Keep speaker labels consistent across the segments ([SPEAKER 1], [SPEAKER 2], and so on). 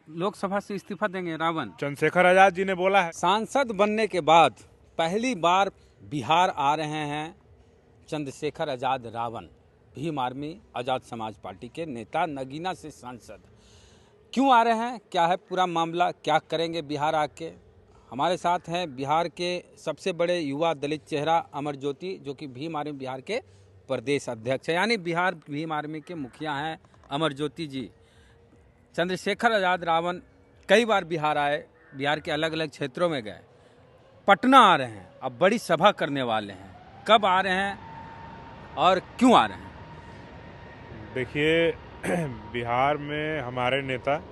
[SPEAKER 1] लोकसभा से इस्तीफा देंगे रावण।
[SPEAKER 2] चंद्रशेखर आजाद जी ने बोला है।
[SPEAKER 1] सांसद बनने के बाद पहली बार बिहार आ रहे हैं चंद्रशेखर आजाद रावण, भीम आर्मी आजाद समाज पार्टी के नेता, नगीना से सांसद। क्यों आ रहे हैं, क्या है पूरा मामला, क्या करेंगे बिहार आके? हमारे साथ हैं बिहार के सबसे बड़े युवा दलित चेहरा अमर ज्योति, जो कि भीम आर्मी बिहार के प्रदेश अध्यक्ष है, यानी बिहार भीम आर्मी के मुखिया हैं अमर ज्योति जी। चंद्रशेखर आजाद रावण कई बार बिहार आए, बिहार के अलग अलग क्षेत्रों में गए, पटना आ रहे हैं, अब बड़ी सभा करने वाले हैं। कब आ रहे हैं और क्यों आ रहे हैं?
[SPEAKER 2] देखिए, बिहार में हमारे नेता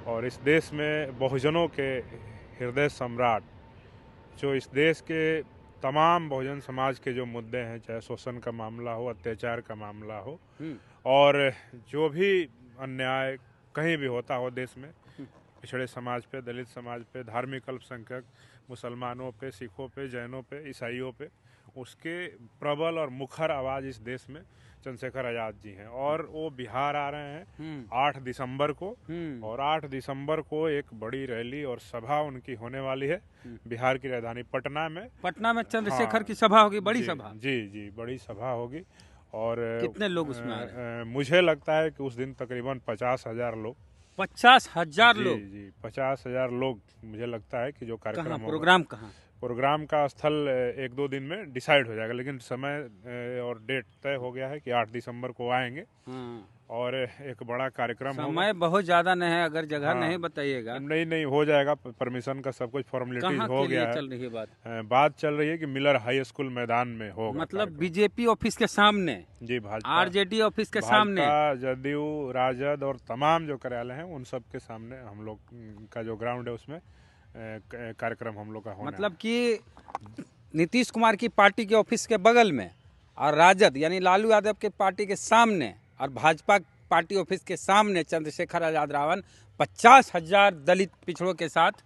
[SPEAKER 2] और इस देश में बहुजनों के हृदय सम्राट, जो इस देश के तमाम बहुजन समाज के जो मुद्दे हैं, चाहे शोषण का मामला हो, अत्याचार का मामला हो, और जो भी अन्याय कहीं भी होता हो देश में, पिछड़े समाज पे, दलित समाज पे, धार्मिक अल्पसंख्यक, मुसलमानों पे, सिखों पे, जैनों पे, ईसाइयों पे, उसके प्रबल और मुखर आवाज़ इस देश में चंद्रशेखर आजाद जी हैं। और वो बिहार आ रहे हैं 8 दिसंबर को, और 8 दिसंबर को एक बड़ी रैली और सभा उनकी होने वाली है बिहार की राजधानी पटना में।
[SPEAKER 1] चंद्रशेखर की सभा होगी, बड़ी सभा।
[SPEAKER 2] जी, बड़ी सभा होगी। और
[SPEAKER 1] कितने लोग उसमें आ रहे हैं?
[SPEAKER 2] मुझे लगता है कि उस दिन तकरीबन 50,000 लोग।
[SPEAKER 1] 50,000 लोग?
[SPEAKER 2] जी, 50,000 लोग मुझे लगता है कि जो कार्यक्रम होगा।
[SPEAKER 1] प्रोग्राम कहाँ?
[SPEAKER 2] प्रोग्राम का स्थल 1-2 दिन में डिसाइड हो जाएगा, लेकिन समय और डेट तय हो गया है कि 8 दिसंबर को आएंगे और एक बड़ा कार्यक्रम होगा।
[SPEAKER 1] समय बहुत ज्यादा नहीं है, अगर जगह नहीं बताइएगा।
[SPEAKER 2] नहीं हो जाएगा, परमिशन का सब कुछ फॉर्मेलिटीज हो गया है।
[SPEAKER 1] चल रही है
[SPEAKER 2] बात चल रही है कि मिलर हाई स्कूल मैदान में होगा,
[SPEAKER 1] मतलब बीजेपी ऑफिस के सामने।
[SPEAKER 2] जी, भाजपा
[SPEAKER 1] आरजेडी ऑफिस के सामने,
[SPEAKER 2] जदयू, राजद और तमाम जो कार्यालय हैं उन सब के सामने हम लोग का जो ग्राउंड है उसमें कार्यक्रम हम लोग का होना
[SPEAKER 1] मतलब कि नीतीश कुमार की पार्टी के ऑफिस के बगल में, और राजद यानी लालू यादव के पार्टी के सामने, और भाजपा पार्टी ऑफिस के सामने चंद्रशेखर आजाद रावण 50,000 दलित पिछड़ों के साथ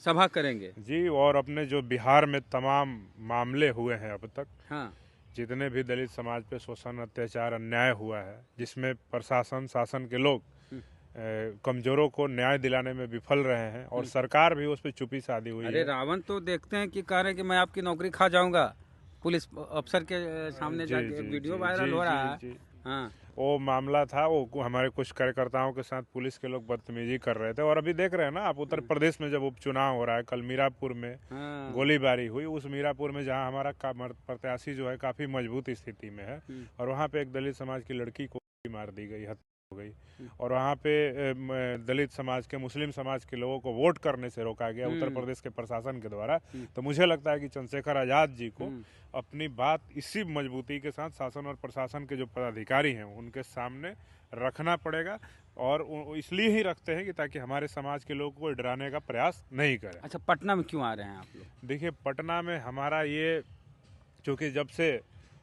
[SPEAKER 1] सभा करेंगे।
[SPEAKER 2] जी, और अपने जो बिहार में तमाम मामले हुए हैं अब तक, जितने भी दलित समाज पे शोषण, अत्याचार, अन्याय हुआ है, जिसमें प्रशासन, शासन के लोग कमजोरों को न्याय दिलाने में विफल रहे हैं और सरकार भी उस पर चुप्पी साधी हुई है।
[SPEAKER 1] अरे रावण तो देखते हैं कि कह रहे हैं कि मैं आपकी नौकरी खा जाऊंगा, पुलिस अफसर के सामने जाके वीडियो वायरल हो रहा है।
[SPEAKER 2] वो मामला था, वो हमारे कुछ कार्यकर्ताओं के साथ पुलिस के लोग बदतमीजी कर रहे थे। और अभी देख रहे हैं ना आप, उत्तर प्रदेश में जब उपचुनाव हो रहा है, कल मीरापुर में गोलीबारी हुई। उस मीरापुर में जहां हमारा प्रत्याशी जो है काफी मजबूत स्थिति में है, और वहां पे एक दलित समाज की लड़की को मार दी गई, हत्या हो गई, और वहाँ पे दलित समाज के, मुस्लिम समाज के लोगों को वोट करने से रोका गया उत्तर प्रदेश के प्रशासन के द्वारा। तो मुझे लगता है कि चंद्रशेखर आजाद जी को अपनी बात इसी मजबूती के साथ शासन और प्रशासन के जो पदाधिकारी हैं उनके सामने रखना पड़ेगा, और इसलिए ही रखते हैं कि ताकि हमारे समाज के लोगों को डराने का प्रयास नहीं करें।
[SPEAKER 1] अच्छा, पटना में क्यों आ रहे हैं आप लोग?
[SPEAKER 2] देखिए, पटना में हमारा ये, चूँकि जब से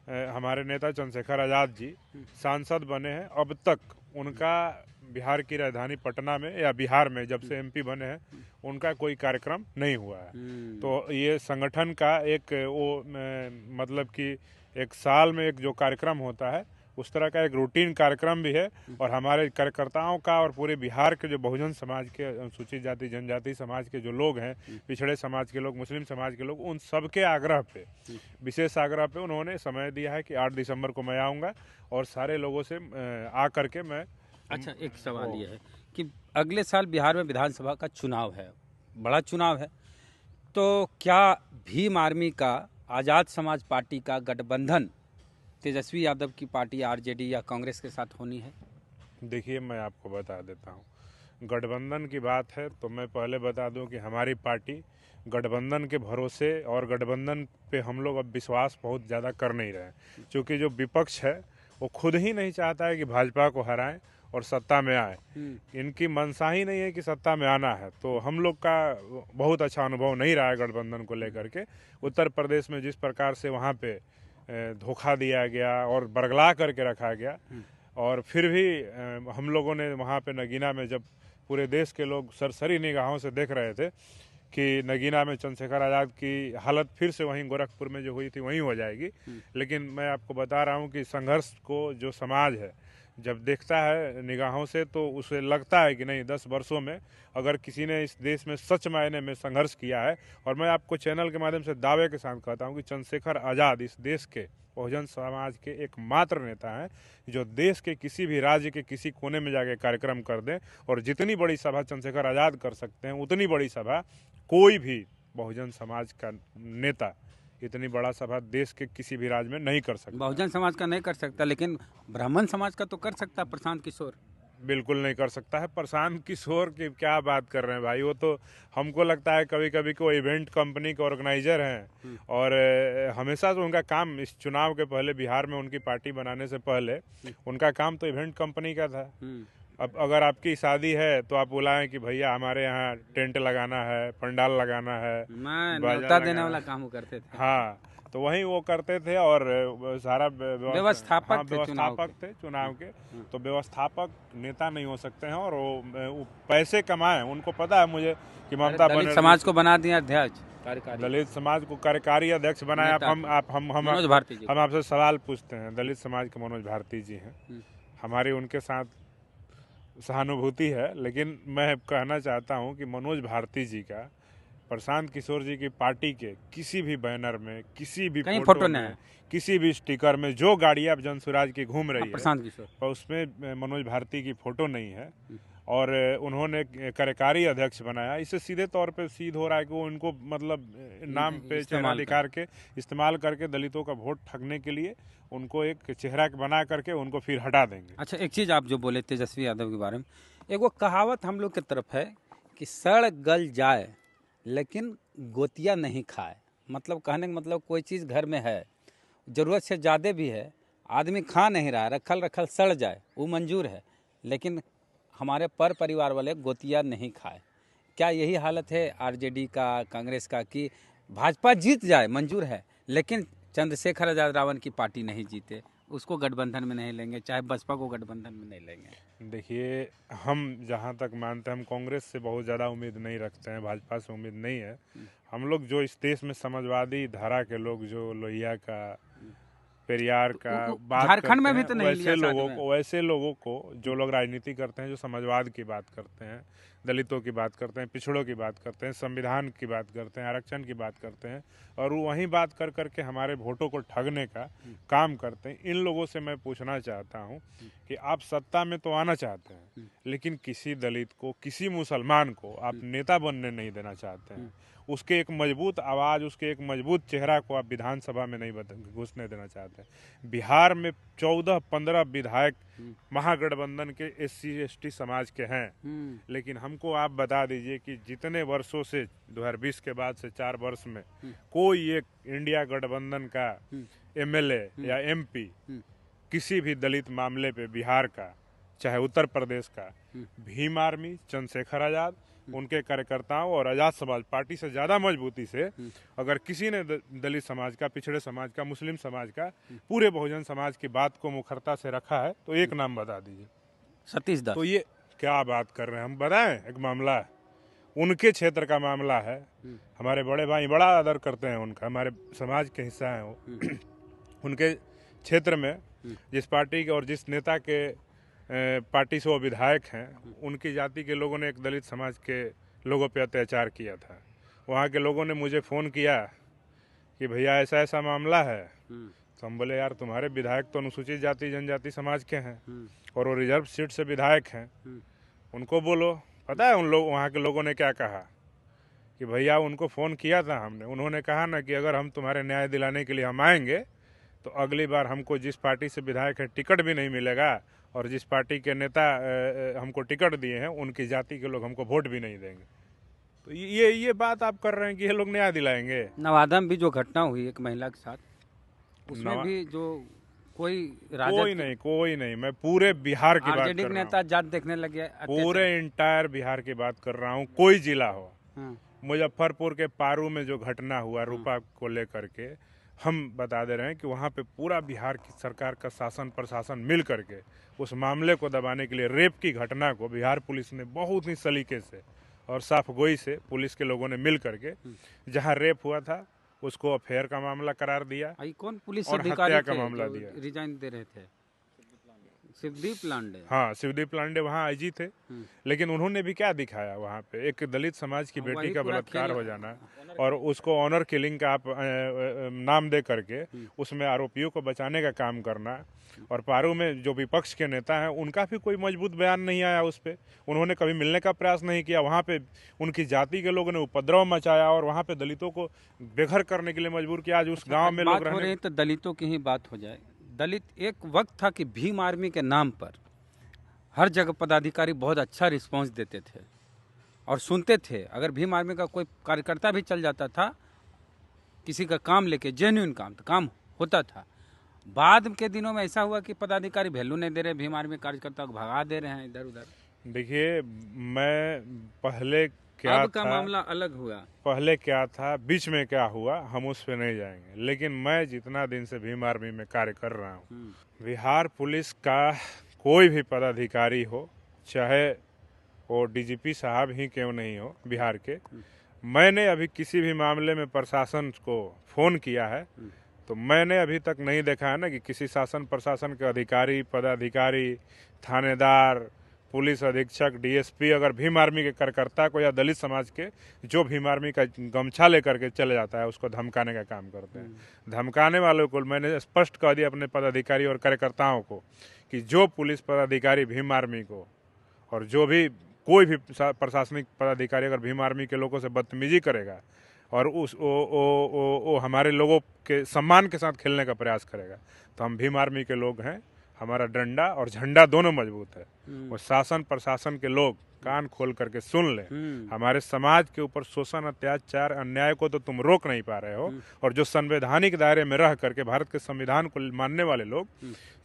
[SPEAKER 2] हमारे नेता चंद्रशेखर आजाद जी सांसद बने हैं, अब तक उनका बिहार की राजधानी पटना में या बिहार में जब से एमपी बने हैं उनका कोई कार्यक्रम नहीं हुआ है। तो ये संगठन का एक मतलब कि एक साल में एक जो कार्यक्रम होता है उस तरह का एक रूटीन कार्यक्रम भी है, और हमारे कार्यकर्ताओं का और पूरे बिहार के जो बहुजन समाज के, अनुसूचित जाति जनजाति समाज के जो लोग हैं, पिछड़े समाज के लोग, मुस्लिम समाज के लोग, उन सब के आग्रह पे, विशेष आग्रह पे उन्होंने समय दिया है कि 8 दिसंबर को मैं आऊँगा और सारे लोगों से आ करके मैं।
[SPEAKER 1] अच्छा, एक सवाल ये है कि अगले साल बिहार में विधानसभा का चुनाव है, बड़ा चुनाव है, तो क्या भीम आर्मी का, आज़ाद समाज पार्टी का गठबंधन तेजस्वी यादव की पार्टी आरजेडी या कांग्रेस के साथ होनी है?
[SPEAKER 2] देखिए, मैं आपको बता देता हूँ, गठबंधन की बात है तो मैं पहले बता दूं कि हमारी पार्टी गठबंधन के भरोसे और गठबंधन पे हम लोग अब विश्वास बहुत ज़्यादा कर नहीं रहे, क्योंकि जो विपक्ष है वो खुद ही नहीं चाहता है कि भाजपा को हराएं और सत्ता में आए। इनकी मंशा ही नहीं है कि सत्ता में आना है। तो हम लोग का बहुत अच्छा अनुभव नहीं रहा है गठबंधन को लेकर के। उत्तर प्रदेश में जिस प्रकार से वहाँ पे धोखा दिया गया और बरगला करके रखा गया, और फिर भी हम लोगों ने वहाँ पे नगीना में, जब पूरे देश के लोग सरसरी निगाहों से देख रहे थे कि नगीना में चंद्रशेखर आज़ाद की हालत फिर से वहीं गोरखपुर में जो हुई थी वहीं हो जाएगी, लेकिन मैं आपको बता रहा हूँ कि संघर्ष को जो समाज है, जब देखता है निगाहों से तो उसे लगता है कि नहीं 10 वर्षों में अगर किसी ने इस देश में सच मायने में संघर्ष किया है, और मैं आपको चैनल के माध्यम से दावे के साथ कहता हूं कि चंद्रशेखर आज़ाद इस देश के बहुजन समाज के एकमात्र नेता हैं जो देश के किसी भी राज्य के किसी कोने में जाके कार्यक्रम कर दें, और जितनी बड़ी सभा चंद्रशेखर आज़ाद कर सकते हैं उतनी बड़ी सभा कोई भी बहुजन समाज का नेता इतनी बड़ा सभा देश के किसी भी राज्य में नहीं कर सकता।
[SPEAKER 1] बहुजन समाज का नहीं कर सकता, लेकिन ब्राह्मण समाज का तो कर सकता है प्रशांत किशोर।
[SPEAKER 2] बिल्कुल नहीं कर सकता है। प्रशांत किशोर की क्या बात कर रहे हैं भाई, वो तो हमको लगता है कभी कभी को इवेंट कंपनी के ऑर्गेनाइजर हैं, और हमेशा से उनका काम इस चुनाव के पहले बिहार में उनकी पार्टी बनाने से पहले उनका काम तो इवेंट कंपनी का था। अब अगर आपकी शादी है तो आप बुलाएं कि भैया हमारे यहाँ टेंट लगाना है, पंडाल लगाना है,
[SPEAKER 1] न्योता देने वाला काम करते थे।
[SPEAKER 2] हाँ, तो वहीं वो करते थे, और सारा
[SPEAKER 1] व्यवस्थापक
[SPEAKER 2] थे चुनाव के। तो व्यवस्थापक नेता नहीं हो सकते हैं, और वो पैसे कमाए, उनको पता है मुझे कि ममता बनर्जी
[SPEAKER 1] समाज को बना दिया अध्यक्ष,
[SPEAKER 2] दलित समाज को कार्यकारी अध्यक्ष बनाया। हम आपसे सवाल पूछते हैं, दलित समाज के मनोज भारती जी हैं, हमारी उनके साथ सहानुभूति है, लेकिन मैं कहना चाहता हूं कि मनोज भारती जी का प्रशांत किशोर जी की पार्टी के किसी भी बैनर में, किसी भी फोटो में, किसी भी स्टिकर में जो गाड़ी अब जनसुराज की घूम रही है और उसमें मनोज भारती की फोटो नहीं है, और उन्होंने कार्यकारी अध्यक्ष बनाया। इससे सीधे तौर पे सिद्ध हो रहा है कि वो उनको मतलब नाम पे चेहरा दिखा के इस्तेमाल करके दलितों का वोट ठगने के लिए उनको एक चेहरा बना करके उनको फिर हटा देंगे।
[SPEAKER 1] अच्छा, एक चीज़ आप जो बोले तेजस्वी यादव के बारे में, एक वो कहावत हम लोग की तरफ है कि सड़ गल जाए लेकिन गोतिया नहीं खाए। मतलब कहने का मतलब कोई चीज़ घर में है, ज़रूरत से ज़्यादा भी है, आदमी खा नहीं रहा, रखल रखल सड़ जाए वो मंजूर है, लेकिन हमारे पर परिवार वाले गोतिया नहीं खाए। क्या यही हालत है आरजेडी का, कांग्रेस का, कि भाजपा जीत जाए मंजूर है लेकिन चंद्रशेखर आज़ाद रावण की पार्टी नहीं जीते, उसको गठबंधन में नहीं लेंगे, चाहे बसपा को गठबंधन में नहीं लेंगे?
[SPEAKER 2] देखिए, हम जहाँ तक मानते हैं हम कांग्रेस से बहुत ज़्यादा उम्मीद नहीं रखते हैं, भाजपा से उम्मीद नहीं है। हम लोग जो इस देश में समाजवादी धारा के लोग, जो लोहिया का, पेरियार का बात
[SPEAKER 1] झारखंड में भी तो नहीं
[SPEAKER 2] वैसे लोगों को जो लोग राजनीति करते हैं, जो समाजवाद की बात करते हैं, दलितों की बात करते हैं, पिछड़ों की बात करते हैं, संविधान की बात करते हैं, आरक्षण की बात करते हैं, और वो वहीं बात कर करके हमारे वोटों को ठगने का काम करते हैं। इन लोगों से मैं पूछना चाहता हूं कि आप सत्ता में तो आना चाहते हैं, लेकिन किसी दलित को, किसी मुसलमान को आप नेता बनने नहीं देना चाहते हैं। उसके एक मजबूत आवाज़, उसके एक मजबूत चेहरा को आप विधानसभा में नहीं घुसने देना चाहते हैं। बिहार में 14-15 विधायक महागठबंधन के SC/ST समाज के हैं, लेकिन हमको आप बता दीजिए कि जितने वर्षों से 2020 के बाद से 4 वर्ष में कोई एक इंडिया गठबंधन का MLA या MP किसी भी दलित मामले पे बिहार का, चाहे उत्तर प्रदेश का, भीम आर्मी, चंद्रशेखर आज़ाद, उनके कार्यकर्ताओं और आज़ाद समाज पार्टी से ज़्यादा मजबूती से अगर किसी ने दलित समाज का, पिछड़े समाज का, मुस्लिम समाज का, पूरे बहुजन समाज की बात को मुखरता से रखा है तो एक नाम बता दीजिए।
[SPEAKER 1] सतीश दास।
[SPEAKER 2] तो ये क्या बात कर रहे हैं, हम बताएं? एक मामला है, उनके क्षेत्र का मामला है, हमारे बड़े भाई बड़ा आदर करते हैं उनका, हमारे समाज के हिस्सा हैं वो। उनके क्षेत्र में जिस पार्टी के और जिस नेता के पार्टी से वो विधायक हैं, उनकी जाति के लोगों ने एक दलित समाज के लोगों पे अत्याचार किया था। वहाँ के लोगों ने मुझे फ़ोन किया कि भैया ऐसा ऐसा मामला है। तो हम बोले यार तुम्हारे विधायक तो अनुसूचित जाति जनजाति समाज के हैं और वो रिजर्व सीट से विधायक हैं, उनको बोलो। पता है उन लोग, वहाँ के लोगों ने क्या कहा कि भैया उनको फ़ोन किया था हमने, उन्होंने कहा ना कि अगर हम तुम्हारे न्याय दिलाने के लिए हम आएंगे तो अगली बार हमको जिस पार्टी से विधायक है टिकट भी नहीं मिलेगा, और जिस पार्टी के नेता हमको टिकट दिए हैं उनकी जाति के लोग हमको वोट भी नहीं देंगे। तो ये बात आप कर रहे हैं कि ये लोग न्याय दिलाएंगे?
[SPEAKER 1] नवादा में भी जो घटना हुई एक महिला के साथ, उसमें भी जो कोई
[SPEAKER 2] नहीं, मैं पूरे बिहार की बात कर रहा हूँ।
[SPEAKER 1] नेता जात देखने लगे,
[SPEAKER 2] पूरे इंटायर बिहार की बात कर रहा हूँ, कोई जिला हो। मुजफ्फरपुर के पारू में जो घटना हुआ रूपा को लेकर के, हम बता दे रहे हैं कि वहाँ पे पूरा बिहार की सरकार का शासन प्रशासन मिल करके उस मामले को दबाने के लिए, रेप की घटना को बिहार पुलिस ने बहुत ही सलीके से और साफगोई से पुलिस के लोगों ने मिल करके, जहाँ रेप हुआ था उसको अफेयर का मामला करार दिया।
[SPEAKER 1] कौन पुलिस
[SPEAKER 2] और हत्या का मामला दिया।
[SPEAKER 1] रिजाइन दे रहे थे शिवदीप लांडे।
[SPEAKER 2] हाँ, शिवदीप लांडे वहाँ आईजी थे, लेकिन उन्होंने भी क्या दिखाया वहाँ पे, एक दलित समाज की बेटी
[SPEAKER 1] वही
[SPEAKER 2] का
[SPEAKER 1] पूरा
[SPEAKER 2] बलात्कार
[SPEAKER 1] खेल
[SPEAKER 2] हो जाना और उसको ऑनर किलिंग का आप नाम दे करके उसमें आरोपियों को बचाने का काम करना। और पारू में जो विपक्ष के नेता हैं उनका भी कोई मजबूत बयान नहीं आया उस पर, उन्होंने कभी मिलने का प्रयास नहीं किया। वहाँ पे उनकी जाति के लोगों ने उपद्रव मचाया और वहाँ पे दलितों को बेघर करने के लिए मजबूर किया। आज उस गांव में लोग
[SPEAKER 1] बात हो रही है तो दलितों की ही बात हो जाए। दलित, एक वक्त था कि भीम आर्मी के नाम पर हर जगह पदाधिकारी बहुत अच्छा रिस्पांस देते थे और सुनते थे। अगर भीम आर्मी का कोई कार्यकर्ता भी चल जाता था किसी का काम लेके, जेन्युइन काम, तो काम होता था। बाद के दिनों में ऐसा हुआ कि पदाधिकारी वैल्यू नहीं दे रहे, भीम आर्मी कार्यकर्ता को भगा दे रहे हैं इधर उधर।
[SPEAKER 2] देखिए, मैं पहले क्या
[SPEAKER 1] अब का
[SPEAKER 2] था,
[SPEAKER 1] मामला अलग हुआ।
[SPEAKER 2] पहले क्या था, बीच में क्या हुआ, हम उस पे नहीं जाएंगे। लेकिन मैं जितना दिन से भीम आर्मी में कार्य कर रहा हूँ, बिहार पुलिस का कोई भी पदाधिकारी हो, चाहे वो डीजीपी साहब ही क्यों नहीं हो बिहार के, मैंने अभी किसी भी मामले में प्रशासन को फोन किया है तो मैंने अभी तक नहीं देखा है ना कि किसी शासन प्रशासन के अधिकारी, पदाधिकारी, थानेदार, पुलिस अधीक्षक, डीएसपी अगर भीम आर्मी के कार्यकर्ता को या दलित समाज के जो भीम आर्मी का गमछा लेकर के चले जाता है उसको धमकाने का काम करते हैं। धमकाने वालों को मैंने स्पष्ट कह दिया अपने पदाधिकारी और कार्यकर्ताओं को कि जो पुलिस पदाधिकारी भीम आर्मी को और जो भी कोई भी प्रशासनिक पदाधिकारी अगर भीम आर्मी के लोगों से बदतमीजी करेगा और वो हमारे लोगों के सम्मान के साथ खेलने का प्रयास करेगा तो हम भीम आर्मी के लोग हैं, हमारा डंडा और झंडा दोनों मजबूत है। वो शासन प्रशासन के लोग कान खोल करके सुन ले। हमारे समाज के ऊपर शोषण, अत्याचार, अन्याय को तो तुम रोक नहीं पा रहे हो और जो संवैधानिक दायरे में रह करके भारत के संविधान को मानने वाले लोग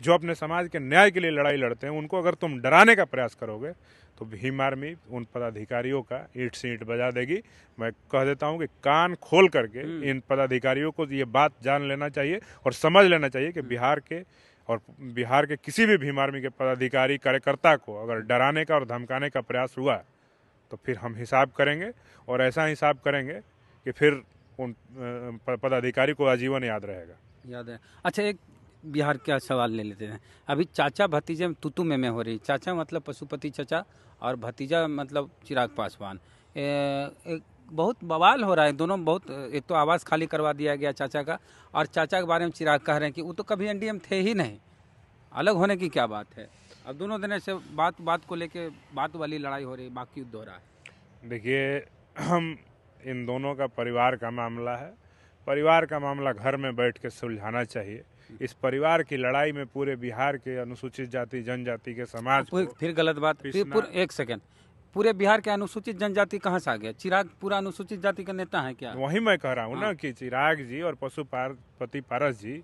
[SPEAKER 2] जो अपने समाज के न्याय के लिए लड़ाई लड़ते हैं उनको अगर तुम डराने का प्रयास करोगे तो भीम आर्मी उन पदाधिकारियों का ईंट से ईंट बजा देगी। मैं कह देता हूं कि कान खोल करके इन पदाधिकारियों को ये बात जान लेना चाहिए और समझ लेना चाहिए कि बिहार के किसी भी भीम आर्मी के पदाधिकारी कार्यकर्ता को अगर डराने का और धमकाने का प्रयास हुआ तो फिर हम हिसाब करेंगे और ऐसा हिसाब करेंगे कि फिर उन पदाधिकारी को आजीवन याद रहेगा।
[SPEAKER 1] याद है। अच्छा, एक बिहार का सवाल ले लेते हैं। अभी चाचा भतीजे में तू में हो रही। चाचा मतलब पशुपति चाचा और भतीजा मतलब चिराग पासवान। एक बहुत बवाल हो रहा है दोनों। बहुत, एक तो आवास खाली करवा दिया गया चाचा का और चाचा के बारे में चिराग कह रहे हैं कि वो तो कभी एनडीए थे ही नहीं, अलग होने की क्या बात है। अब दोनों दिन से बात को लेके बात वाली लड़ाई हो रही, बाकी युद्ध हो रहा है।
[SPEAKER 2] देखिए, हम इन दोनों का परिवार का मामला है। परिवार का मामला घर में बैठ के सुलझाना चाहिए। इस परिवार की लड़ाई में पूरे बिहार के अनुसूचित जाति जनजाति के समाज को
[SPEAKER 1] फिर गलत बात। एक सेकंड, पूरे बिहार के अनुसूचित जनजाति कहाँ से आ गया? चिराग पूरा अनुसूचित जाति का नेता है क्या?
[SPEAKER 2] वही मैं कह रहा हूँ ना कि चिराग जी और पशुपति पारस जी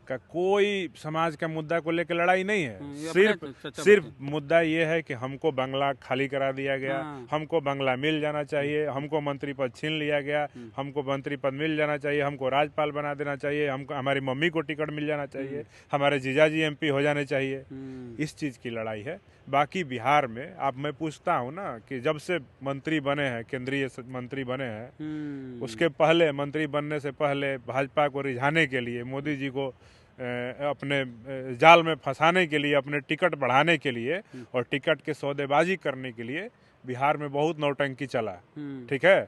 [SPEAKER 2] का कोई समाज का मुद्दा को लेकर लड़ाई नहीं है। सिर्फ मुद्दा ये है कि हमको बंगला खाली करा दिया गया, हमको बंगला मिल जाना चाहिए, हमको मंत्री पद छीन लिया गया, हमको मंत्री पद मिल जाना चाहिए, हमको राज्यपाल बना देना चाहिए, हमको हमारी मम्मी को टिकट मिल जाना चाहिए, हमारे जीजाजी एमपी हो जाने चाहिए। इस चीज की लड़ाई है। बाकी बिहार में आप, मैं पूछता हूँ ना कि जब से मंत्री बने हैं, केंद्रीय मंत्री बने हैं, उसके पहले मंत्री बनने से पहले भाजपा को रिझाने के लिए, मोदी जी को अपने जाल में फंसाने के लिए, अपने टिकट बढ़ाने के लिए और टिकट के सौदेबाजी करने के लिए बिहार में बहुत नौटंकी चला। ठीक है,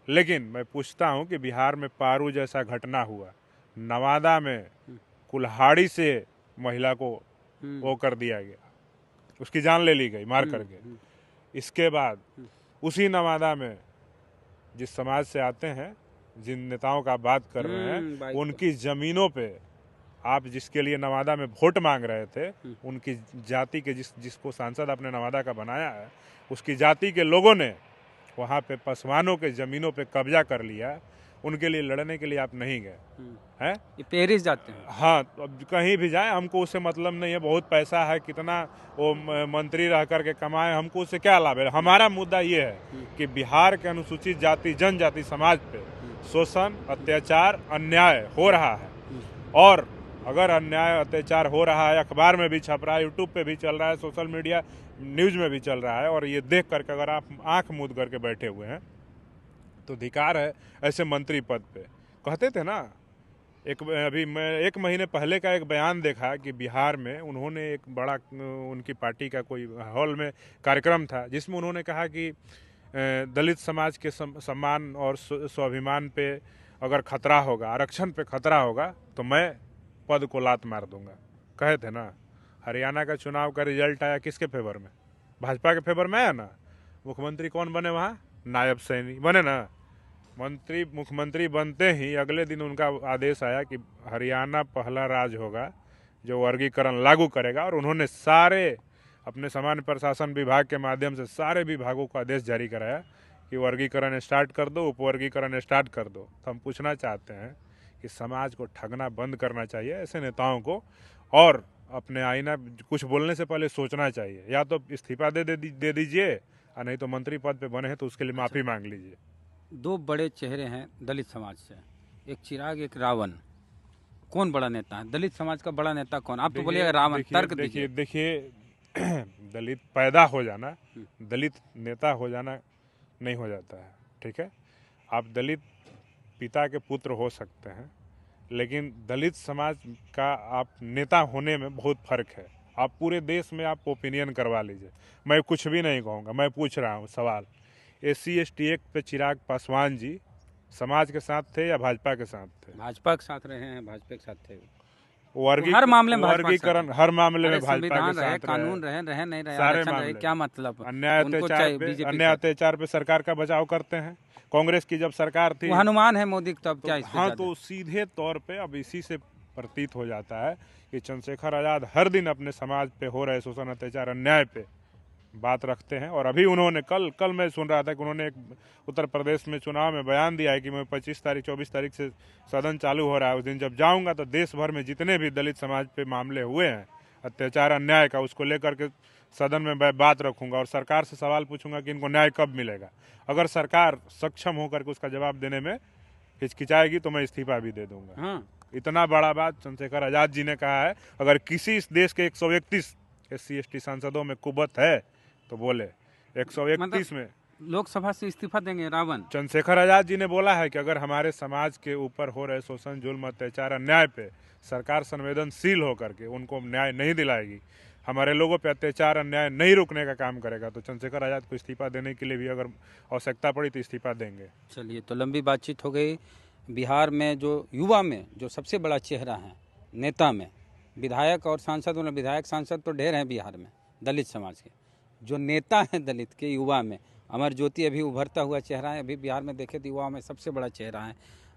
[SPEAKER 2] लेकिन मैं पूछता हूं कि बिहार में पारू जैसा घटना हुआ, नवादा में कुल्हाड़ी से महिला को वो कर दिया गया, उसकी जान ले ली गई मार करके। इसके बाद उसी नवादा में जिस समाज से आते हैं, जिन नेताओं का बात कर रहे हैं, उनकी जमीनों पे आप जिसके लिए नवादा में वोट मांग रहे थे, उनकी जाति के जिसको सांसद आपने नवादा का बनाया है, उसकी जाति के लोगों ने वहाँ पे पासवानों के जमीनों पे कब्जा कर लिया। उनके लिए लड़ने के लिए आप नहीं गए हैं?
[SPEAKER 1] ये पेरिस जाते हैं।
[SPEAKER 2] हाँ, तो अब कहीं भी जाए हमको उससे मतलब नहीं है। बहुत पैसा है, कितना वो मंत्री रह करके कमाए, हमको उससे क्या लाभ है। हमारा मुद्दा ये है कि बिहार के अनुसूचित जाति जनजाति समाज पे शोषण, अत्याचार, अन्याय हो रहा है और अगर अन्याय अत्याचार हो रहा है, अखबार में भी छप रहा है, यूट्यूब पे भी चल रहा है, सोशल मीडिया न्यूज में भी चल रहा है और ये देख करके अगर आप आंख मूंद करके बैठे हुए हैं तो धिक्कार है ऐसे मंत्री पद पे। कहते थे ना अभी मैं 1 महीने पहले का एक बयान देखा कि बिहार में उन्होंने एक बड़ा उनकी पार्टी का कोई हॉल में कार्यक्रम था जिसमें उन्होंने कहा कि दलित समाज के सम्मान और स्वाभिमान पे अगर खतरा होगा, आरक्षण पे खतरा होगा तो मैं पद को लात मार दूंगा। कहे थे ना। हरियाणा का चुनाव का रिजल्ट आया किसके फेवर में? भाजपा के फेवर में आया ना। मुख्यमंत्री कौन बने वहाँ? नायब सैनी बने ना। मुख्यमंत्री बनते ही अगले दिन उनका आदेश आया कि हरियाणा पहला राज्य होगा जो वर्गीकरण लागू करेगा, और उन्होंने सारे अपने सामान्य प्रशासन विभाग के माध्यम से सारे विभागों को आदेश जारी कराया कि वर्गीकरण स्टार्ट कर दो, उपवर्गीकरण स्टार्ट कर दो। तो हम पूछना चाहते हैं कि समाज को ठगना बंद करना चाहिए ऐसे नेताओं को, और अपने आईना कुछ बोलने से पहले सोचना चाहिए। या तो इस्तीफा दे दीजिए, और नहीं तो मंत्री पद पे बने हैं तो उसके लिए माफ़ी मांग लीजिए।
[SPEAKER 1] दो बड़े चेहरे हैं दलित समाज से, एक चिराग एक रावण। कौन बड़ा नेता है दलित समाज का? बड़ा नेता कौन? आप तो बोलिएगा रावण। तर्क दीजिए।
[SPEAKER 2] देखिए दलित पैदा हो जाना, दलित नेता हो जाना नहीं हो जाता है, ठीक है। आप दलित पिता के पुत्र हो सकते हैं, लेकिन दलित समाज का आप नेता होने में बहुत फर्क है। आप पूरे देश में आप ओपिनियन करवा लीजिए, मैं कुछ भी नहीं कहूँगा। मैं पूछ रहा हूँ सवाल, SC/ST एक्ट पे चिराग पासवान जी समाज के साथ थे या भाजपा के साथ थे?
[SPEAKER 1] भाजपा के साथ रहे हैं, भाजपा के साथ थे।
[SPEAKER 2] हर मामले में
[SPEAKER 1] वर्गीकरण,
[SPEAKER 2] हर मामले में भाजपा
[SPEAKER 1] संविधान
[SPEAKER 2] के
[SPEAKER 1] रहे,
[SPEAKER 2] साथ
[SPEAKER 1] कानून रहे नहीं रहे,
[SPEAKER 2] सारे
[SPEAKER 1] आरक्षण रहे,
[SPEAKER 2] मामले।
[SPEAKER 1] क्या मतलब?
[SPEAKER 2] अन्याय अत्याचार पे सरकार का बचाव करते हैं। कांग्रेस की जब सरकार थी,
[SPEAKER 1] वो हनुमान है मोदी, तब क्या इस पे
[SPEAKER 2] हाँ,
[SPEAKER 1] ज्यादा?
[SPEAKER 2] तो सीधे तौर पे अब इसी से प्रतीत हो जाता है कि चंद्रशेखर आजाद हर दिन अपने समाज पे हो रहे शोषण, अत्याचार, अन्याय पे बात रखते हैं। और अभी उन्होंने कल मैं सुन रहा था कि उन्होंने एक उत्तर प्रदेश में चुनाव में बयान दिया है कि मैं 24 तारीख से सदन चालू हो रहा है, उस दिन जब जाऊंगा तो देश भर में जितने भी दलित समाज पे मामले हुए हैं अत्याचार अन्याय का, उसको लेकर के सदन में बात रखूंगा और सरकार से सवाल पूछूंगा कि इनको न्याय कब मिलेगा। अगर सरकार सक्षम होकर के उसका जवाब देने में हिचकिचाएगी तो मैं इस्तीफा भी दे दूंगा।
[SPEAKER 1] हाँ।
[SPEAKER 2] इतना बड़ा बात चंद्रशेखर आजाद जी ने कहा है। अगर किसी इस देश के 131 SC/ST सांसदों में कुबत है तो बोले। 131 में
[SPEAKER 1] लोकसभा से इस्तीफा देंगे रावण।
[SPEAKER 2] चंद्रशेखर आजाद जी ने बोला है कि अगर हमारे समाज के ऊपर हो रहे शोषण, जुल्म, अत्याचार, अन्याय पे सरकार संवेदनशील होकर के उनको न्याय नहीं दिलाएगी, हमारे लोगों पे अत्याचार अन्याय नहीं रुकने का काम करेगा, तो चंद्रशेखर आजाद को इस्तीफा देने के लिए भी अगर आवश्यकता पड़ी तो इस्तीफा देंगे।
[SPEAKER 1] चलिए, तो लंबी बातचीत हो गई। बिहार में जो युवा में जो सबसे बड़ा चेहरा है नेता में, विधायक और सांसद, मतलब विधायक सांसद तो ढेर हैं बिहार में दलित समाज के, जो नेता हैं दलित के युवा में, अमर ज्योति अभी उभरता हुआ चेहरा है। अभी बिहार में देखे तो युवा में सबसे बड़ा चेहरा है,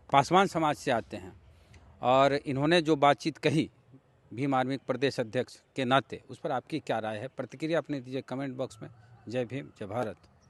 [SPEAKER 1] पासवान समाज से आते हैं। और इन्होंने जो बातचीत कही भीम आर्मी प्रदेश अध्यक्ष के नाते, उस पर आपकी क्या राय है? प्रतिक्रिया अपनी दीजिए कमेंट बॉक्स में। जय भीम, जय भारत।